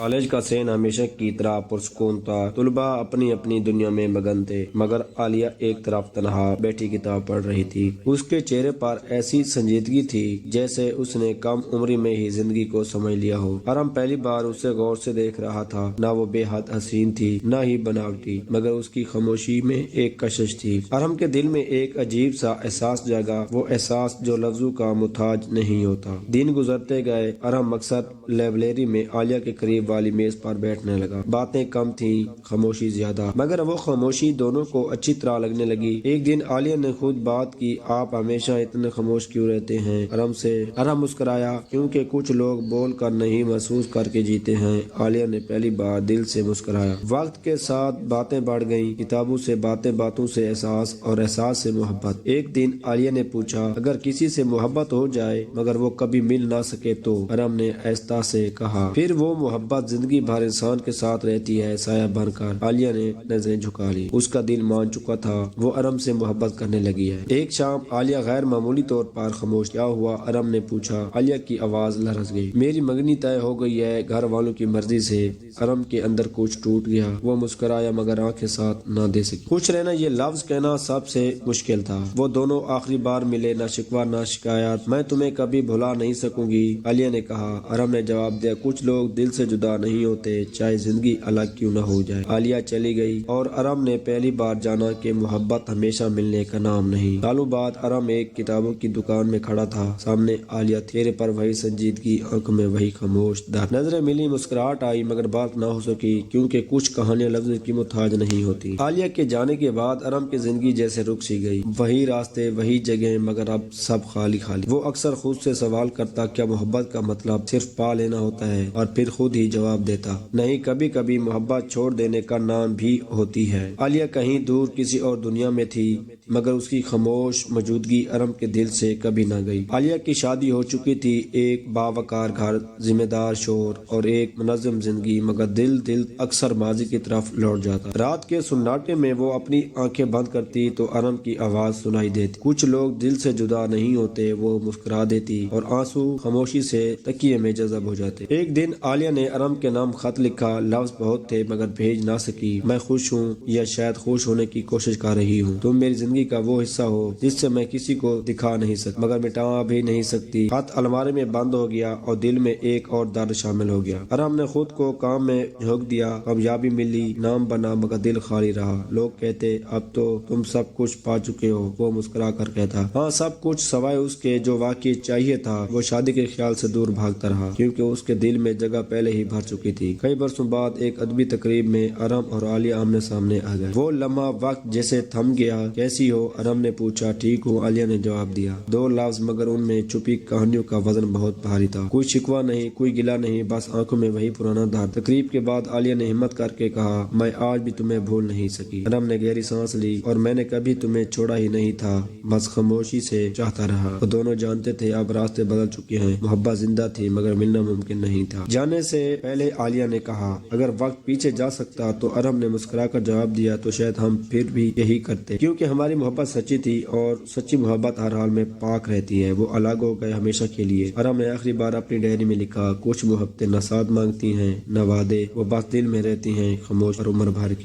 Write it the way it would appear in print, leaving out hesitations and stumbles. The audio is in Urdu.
کالج کا سین ہمیشہ کی طرح پرسکون تھا۔ طلباء اپنی اپنی دنیا میں مگن تھے، مگر عالیہ ایک طرف تنہا بیٹھی کتاب پڑھ رہی تھی۔ اس کے چہرے پر ایسی سنجیدگی تھی جیسے اس نے کم عمری میں ہی زندگی کو سمجھ لیا ہو۔ ارم پہلی بار اسے غور سے دیکھ رہا تھا۔ نہ وہ بے حد حسین تھی، نہ ہی بناوٹی، مگر اس کی خاموشی میں ایک کشش تھی۔ ارم کے دل میں ایک عجیب سا احساس جاگا، وہ احساس جو لفظوں کا محتاج نہیں ہوتا۔ دن گزرتے گئے، ارم اکثر لائبریری میں عالیہ کے قریب والی میز پر بیٹھنے لگا۔ باتیں کم تھیں، خاموشی زیادہ، مگر وہ خاموشی دونوں کو اچھی طرح لگنے لگی۔ ایک دن عالیہ نے خود بات کی، آپ ہمیشہ اتنے خاموش کیوں رہتے ہیں ارم سے؟ ارم مسکرایا، کیونکہ کچھ لوگ بول کر نہیں محسوس کر کے جیتے ہیں۔ عالیہ نے پہلی بار دل سے مسکرایا۔ وقت کے ساتھ باتیں بڑھ گئیں، کتابوں سے باتیں، باتوں سے احساس، اور احساس سے محبت۔ ایک دن عالیہ نے پوچھا، اگر کسی سے محبت ہو جائے مگر وہ کبھی مل نہ سکے تو؟ ارم نے آہستہ سے کہا، پھر وہ محبت زندگی بھر انسان کے ساتھ رہتی ہے، سایہ بن کر۔ عالیہ نے نظریں جھکا لی، اس کا دل مان چکا تھا، وہ ارم سے محبت کرنے لگی ہے۔ ایک شام عالیہ غیر معمولی طور پر خاموش۔ کیا ہوا؟ ارم نے پوچھا۔ عالیہ کی آواز لرز گئی۔ میری منگنی طے ہو گئی ہے، گھر والوں کی مرضی سے۔ ارم کے اندر کچھ ٹوٹ گیا، وہ مسکرایا مگر آنکھیں ساتھ نہ دے سکی۔ خوش رہنا، یہ لفظ کہنا سب سے مشکل تھا۔ وہ دونوں آخری بار ملے، نہ شکوہ نہ شکایت۔ میں تمہیں کبھی بھلا نہیں سکوں گی، عالیہ نے کہا۔ ارم نے جواب دیا، کچھ لوگ دل سے جدا نہیں ہوتے، چاہے زندگی الگ کیوں نہ ہو جائے۔ عالیہ چلی گئی اور ارم نے پہلی بار جانا کہ محبت ہمیشہ ملنے کا نام نہیں۔ سالوں بعد ارم ایک کتابوں کی دکان میں کھڑا تھا، سامنے عالیہ تھی، چہرے پر وہی سنجیدگی، آنکھوں میں وہی خاموش درد۔ نظریں ملی، مسکراہٹ آئی، مگر بات نہ ہو سکی، کیونکہ کچھ کہانیاں لفظوں کی محتاج نہیں ہوتی۔ عالیہ کے جانے کے بعد ارم کی زندگی جیسے رک سی گئی، وہی راستے، وہی جگہ، مگر اب سب خالی خالی۔ وہ اکثر خود سے سوال کرتا، کیا محبت کا مطلب صرف پا لینا ہوتا ہے؟ اور پھر خود ہی جواب دیتا، نہیں، کبھی کبھی محبت چھوڑ دینے کا نام بھی ہوتی ہے۔ عالیہ کہیں دور کسی اور دنیا میں تھی، مگر اس کی خاموش موجودگی ارم کے دل سے کبھی نہ گئی۔ عالیہ کی شادی ہو چکی تھی، ایک باوقار گھر، ذمہ دار شوہر اور ایک منظم زندگی، مگر دل اکثر ماضی کی طرف لوٹ جاتا۔ رات کے سناٹے میں وہ اپنی آنکھیں بند کرتی تو ارم کی آواز سنائی دیتی، کچھ لوگ دل سے جدا نہیں ہوتے، وہ مسکرا دیتی اور آنسو خاموشی سے تکیے میں جذب ہو جاتے۔ ایک دن عالیہ نے ارم کے نام خط لکھا، لفظ بہت تھے مگر بھیج نہ سکی۔ میں خوش ہوں، یا شاید خوش ہونے کی کوشش کر رہی ہوں۔ تم میری زندگی کا وہ حصہ ہو جس سے میں کسی کو دکھا نہیں سکتی، مگر مٹا بھی نہیں سکتی۔ خط الماری میں بند ہو گیا اور دل میں ایک اور درد شامل ہو گیا۔ ارم نے خود کو کام میں جھونک دیا، کامیابی ملی، نام بنا، مگر دل خالی رہا۔ لوگ کہتے، اب تو تم سب کچھ پا چکے ہو، وہ مسکرا کر کہتا، ہاں سب کچھ سوائے اس کے جو واقعی چاہیے تھا۔ وہ شادی کے خیال سے دور بھاگتا رہا، کیونکہ اس کے دل میں جگہ پہلے ہی بھر چکی تھی۔ کئی برسوں بعد ایک ادبی تقریب میں ارم اور عالیہ آمنے سامنے آ گئے۔ وہ لمحہ وقت جیسے تھم گیا۔ کیسی ہو؟ ارم نے پوچھا۔ ٹھیک ہوں، عالیہ نے جواب دیا۔ دو لفظ، مگر ان میں چھپی کہانیوں کا وزن بہت بھاری تھا۔ کوئی شکوہ نہیں، کوئی گلہ نہیں، بس آنکھوں میں وہی پرانا درد۔ تقریب کے بعد عالیہ نے ہمت کر کے کہا، میں آج بھی تمہیں بھول نہیں سکی۔ ارم نے گہری سانس لی، اور میں نے کبھی تمہیں چھوڑا ہی نہیں تھا، بس خاموشی سے چاہتا رہا۔ وہ دونوں جانتے تھے اب راستے بدل چکے ہیں، محبت زندہ تھی مگر ملنا ممکن نہیں تھا۔ جانے سے پہلے عالیہ نے کہا، اگر وقت پیچھے جا سکتا تو؟ ارم نے مسکرا کر جواب دیا، تو شاید ہم پھر بھی یہی کرتے، کیونکہ ہماری محبت سچی تھی، اور سچی محبت ہر حال میں پاک رہتی ہے۔ وہ الگ ہو گئے ہمیشہ کے لیے۔ ارم نے آخری بار اپنی ڈائری میں لکھا، کچھ محبتیں نہ ساتھ مانگتی ہیں نہ وعدے، وہ بس دل میں رہتی ہیں، خاموش اور عمر بھر کے۔